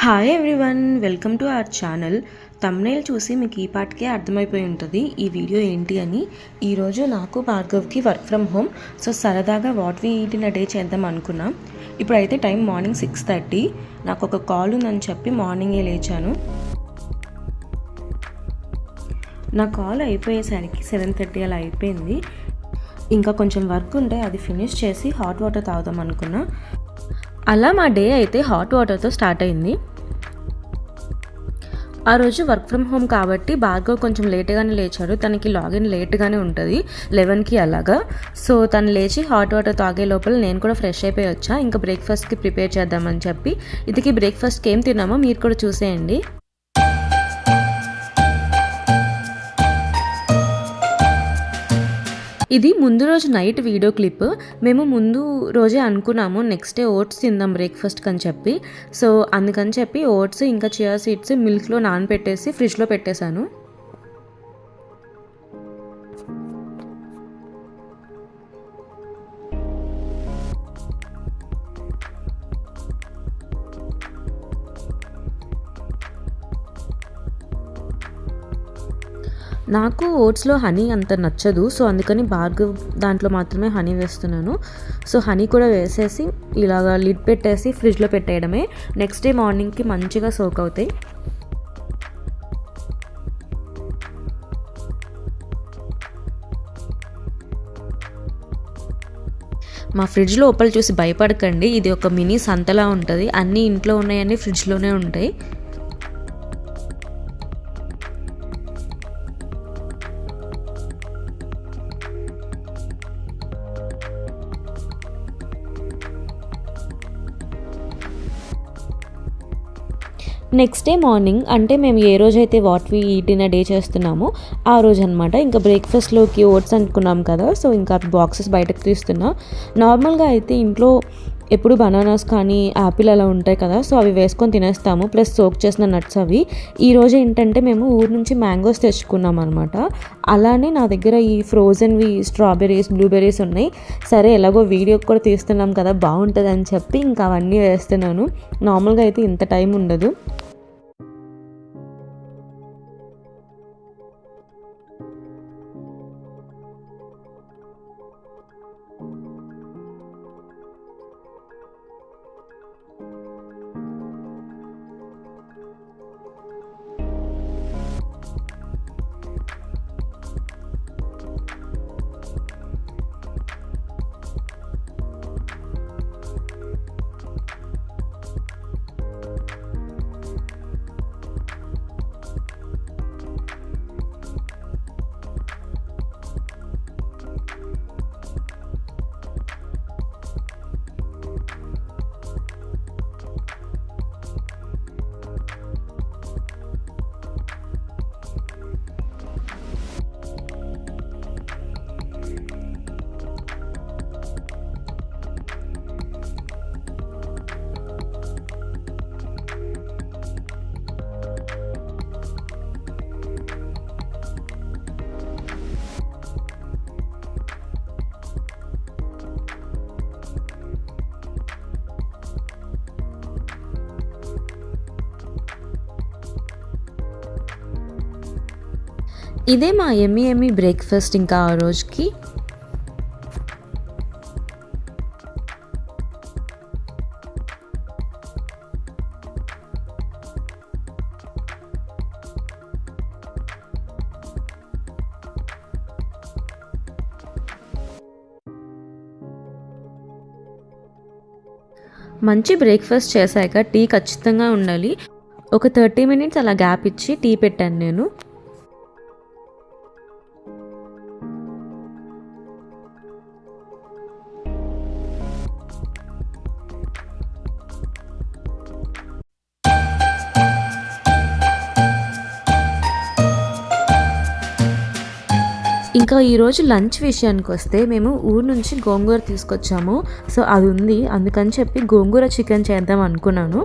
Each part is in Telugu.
Hi everyone, welcome to our channel. Thumbnail చూసి మీకు ఈ పాటికే అర్థమైపోయి ఉంటుంది ఈ వీడియో ఏంటి అని. ఈరోజు నాకు భార్గవ్కి వర్క్ ఫ్రమ్ హోమ్. సో సరదాగా what we eat in a day చేద్దాం అనుకున్నాం. ఇప్పుడైతే టైం మార్నింగ్ 6:30. నాకు ఒక కాల్ ఉందని చెప్పి మార్నింగే లేచాను. నా కాల్ అయిపోయేసరికి 7:30 అలా అయిపోయింది. ఇంకా కొంచెం వర్క్ ఉంటే అది ఫినిష్ చేసి హాట్ వాటర్ తాగుదాం అనుకున్నా. అలా మా డే అయితే హాట్ వాటర్తో స్టార్ట్ అయింది. ఆ రోజు వర్క్ ఫ్రమ్ హోమ్ కాబట్టి భార్గవ్ కొంచెం లేట్గానే లేచాడు. తనకి లాగిన్ లేట్గానే ఉంటుంది, 11కి అలాగా. సో తను లేచి హాట్ వాటర్ తాగే లోపల నేను కూడా ఫ్రెష్ అయిపోయి వచ్చా. ఇంకా బ్రేక్ఫాస్ట్కి ప్రిపేర్ చేద్దామని చెప్పి ఇదికి బ్రేక్ఫాస్ట్కి ఏం తిన్నామో మీరు కూడా చూసేయండి. ఇది ముందు రోజు నైట్ వీడియో క్లిప్. మేము ముందు రోజే అనుకున్నాము నెక్స్ట్ డే ఓట్స్ తిందాం బ్రేక్ఫాస్ట్కి అని చెప్పి. సో అందుకని చెప్పి ఓట్స్ ఇంకా చియా సీడ్స్ మిల్క్లో నానబెట్టేసి ఫ్రిడ్జ్లో పెట్టేశాను. నాకు ఓట్స్లో హనీ అంత నచ్చదు. సో అందుకని భార్గవ్ దాంట్లో మాత్రమే హనీ వేస్తున్నాను. సో హనీ కూడా వేసేసి ఇలాగా లిడ్ పెట్టేసి ఫ్రిడ్జ్లో పెట్టేయడమే. నెక్స్ట్ డే మార్నింగ్కి మంచిగా సోక్ అవుతాయి. మా ఫ్రిడ్జ్ లోపల చూసి భయపడకండి, ఇది ఒక మినీ సంతలా ఉంటుంది. అన్నీ ఇంట్లో ఉన్నాయన్నీ ఫ్రిడ్జ్లోనే ఉంటాయి. నెక్స్ట్ డే మార్నింగ్ అంటే మేము ఏ రోజైతే what we eat in a day చేస్తున్నామో ఆ రోజు అనమాట. ఇంకా బ్రేక్ఫాస్ట్లోకి ఓట్స్ అనుకున్నాం కదా, సో ఇంకా బాక్సెస్ బయటకు తీస్తున్నా. నార్మల్గా అయితే ఇంట్లో ఎప్పుడు బనానాస్ కానీ యాపిల్ అలా ఉంటాయి కదా, సో అవి వేసుకొని తినేస్తాము, ప్లస్ సోక్ చేసిన నట్స్ అవి. ఈరోజు ఏంటంటే మేము ఊరు నుంచి మ్యాంగోస్ తెచ్చుకున్నాం అనమాట. అలానే నా దగ్గర ఈ ఫ్రోజన్వి స్ట్రాబెర్రీస్ బ్లూబెర్రీస్ ఉన్నాయి. సరే ఎలాగో వీడియో కూడా తీస్తున్నాం కదా, బాగుంటుంది అని చెప్పి ఇంకా అవన్నీ వేస్తున్నాను. నార్మల్గా అయితే ఇంత టైం ఉండదు. ఇదే మా ఎమ్మి బ్రేక్ఫాస్ట్. ఇంకా ఆ రోజుకి మంచి బ్రేక్ఫాస్ట్ చేశాక టీ ఖచ్చితంగా ఉండాలి. ఒక 30 minutes అలా గ్యాప్ ఇచ్చి టీ పెట్టాను నేను. ఇంకా ఈరోజు లంచ్ విషయానికి వస్తే మేము ఊరు నుంచి గోంగూర తీసుకొచ్చాము. సో అది ఉంది, అందుకని చెప్పి గోంగూర చికెన్ చేద్దాం అనుకున్నాను.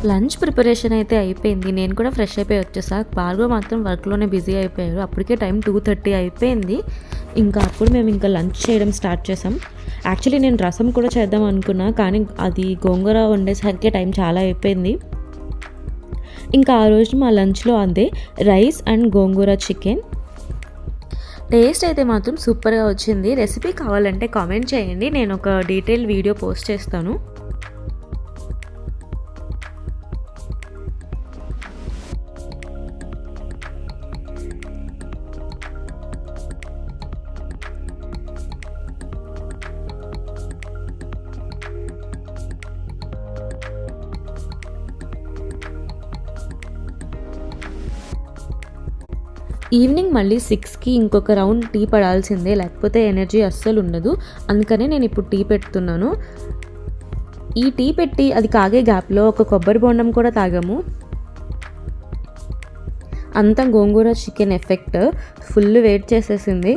లంచ్ ప్రిపరేషన్ అయితే అయిపోయింది. నేను కూడా ఫ్రెష్ అయిపోయి వచ్చేసా. భార్గవ మాత్రం వర్క్లోనే బిజీ అయిపోయారు. అప్పటికే టైం 2:30 అయిపోయింది. ఇంకా అప్పుడు మేము ఇంకా లంచ్ చేయడం స్టార్ట్ చేసాం. యాక్చువల్లీ నేను రసం కూడా చేద్దాం అనుకున్నా, కానీ అది గోంగూర వండేసరికి టైం చాలా అయిపోయింది. ఇంకా ఆ రోజు మా లంచ్లో అదే rice and gongura chicken. Taste అయితే మాత్రం సూపర్గా వచ్చింది. రెసిపీ కావాలంటే కామెంట్ చేయండి, నేను ఒక డీటెయిల్ వీడియో పోస్ట్ చేస్తాను. ఈవినింగ్ మళ్ళీ 6కి ఇంకొక రౌండ్ టీ పడాల్సిందే, లేకపోతే ఎనర్జీ అస్సలు ఉండదు. అందుకనే నేను ఇప్పుడు టీ పెడుతున్నాను. ఈ టీ పెట్టి అది కాగే గ్యాప్లో ఒక కొబ్బరి బొండం కూడా తాగాము. అంతా గోంగూర చికెన్ ఎఫెక్ట్ ఫుల్ వెయిట్ చేసేసింది.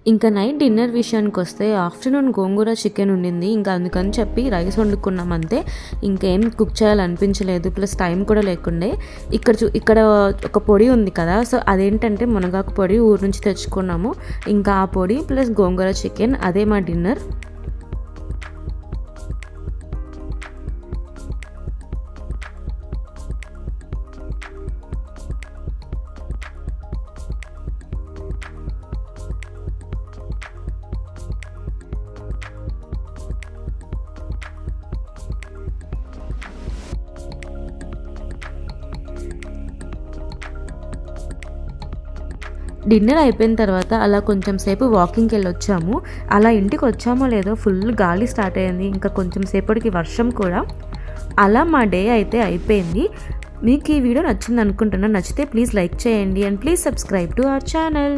ఇంకా నైట్ డిన్నర్ విషయానికి వస్తే ఆఫ్టర్నూన్ గోంగూర చికెన్ ఉండింది. ఇంకా అందుకని చెప్పి రైస్ వండుకున్నాం అంతే. ఇంకేం కుక్ చేయాలనిపించలేదు, ప్లస్ టైం కూడా లేకుండే. ఇక్కడ ఒక పొడి ఉంది కదా, సో అదేంటంటే మునగాకు పొడి ఊరు నుంచి తెచ్చుకున్నాము. ఇంకా ఆ పొడి ప్లస్ గోంగూర చికెన్, అదే మా డిన్నర్. డిన్నర్ అయిపోయిన తర్వాత అలా కొంచెం సేపు వాకింగ్కి వెళ్ళొచ్చాము. అలా ఇంటికి వచ్చామో లేదో ఫుల్ గాలి స్టార్ట్ అయ్యింది. ఇంకా కొంచెం సేపటికి వర్షం కూడా. అలా మా డే అయితే అయిపోయింది. మీకు ఈ వీడియో నచ్చింది అనుకుంటున్నా. నచ్చితే ప్లీజ్ లైక్ చేయండి and please subscribe to our channel.